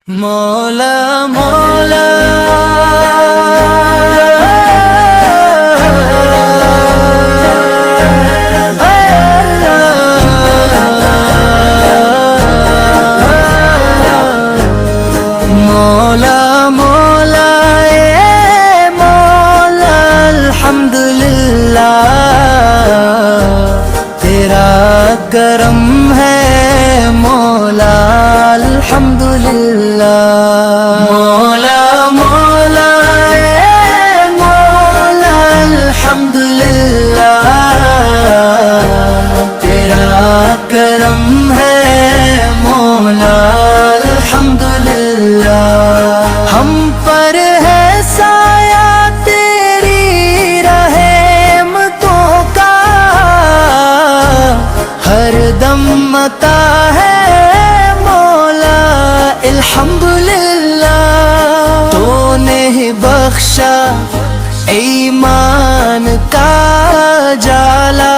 مولا مولا مولا مولا اے مولا الحمدللہ تیرا کرم ہے مولا الحمدللہ مولا مولا اے مولا الحمدللہ تیرا کرم ہے مولا الحمدللہ ہم پر ہے سایہ تیری رحمتوں کا ہر دم عطا ہے مولا الحمدللہ تو نے ہی بخشا ایمان کا جالا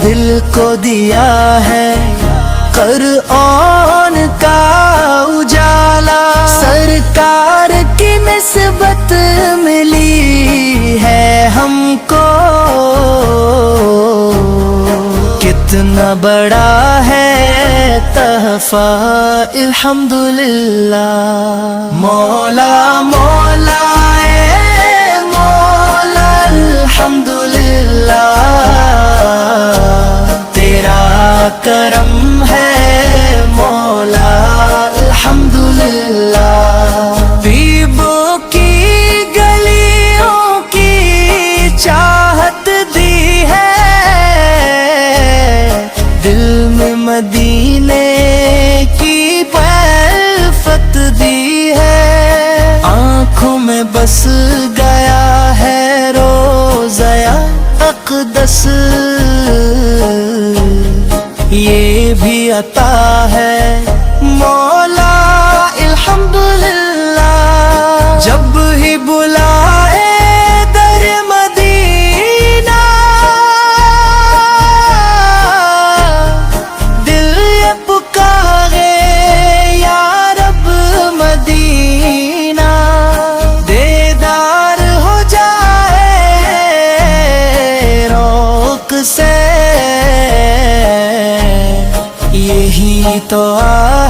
دل کو دیا ہے قرآن کا اجالا سرکار کی نسبت ملی ہے ہم کو کتنا بڑا ہے تحفہ الحمدللہ مولا مولا اے مولا الحمدللہ تیرا کرم ہے مولا الحمدللہ طیبوں کی گلیوں کی چاہت دی ہے دل میں مدینے کی پرفت دی ہے آنکھوں میں بس گیا ہے روضہ اقدس یہ بھی عطا ہے مولا الحمدللہ جب ہی بلائے در مدینہ دل یہ پکارے یا رب مدینہ دیدار ہو جائے روک سے یہی تو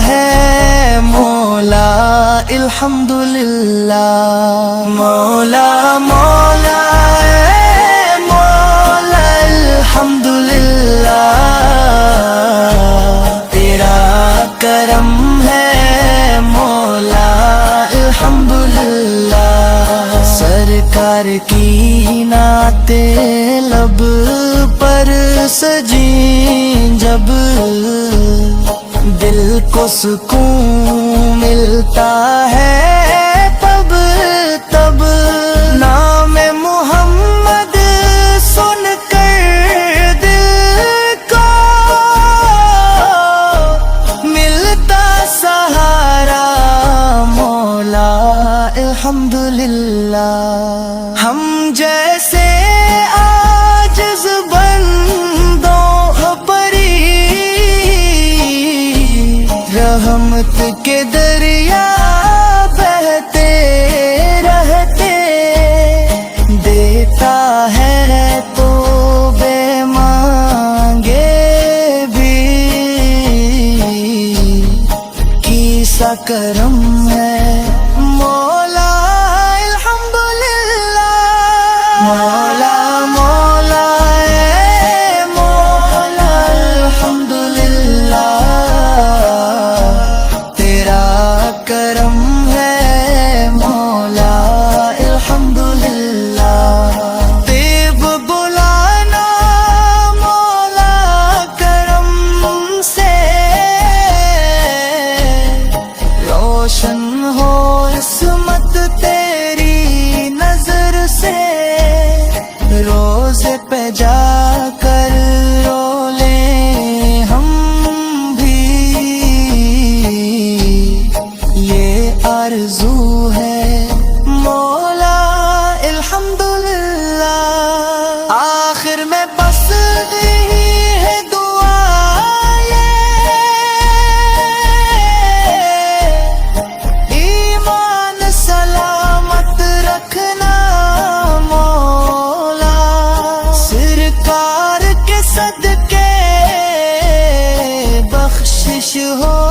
ہے مولا الحمدللہ مولا مولا اے مولا الحمدللہ تیرا کرم ہے مولا الحمدللہ سرکار کی نعت لب پر سجیں جب دل کو سکون ملتا ہے تب تب نام محمد سن کر دل کو ملتا سہارا مولا الحمدللہ ہم جیسے عاجز بندوں پری رحمت کے دریا بہتے رہتے دیتا ہے تو بے مانگے بھی کیسا کرم ہے مولا الحمدللہ مولا مولا اے مولا الحمدللہ تیرا کرم ہے مولا الحمدللہ طیب بلانا مولا کرم سے روشن ہو اس صدقے بخشش ہو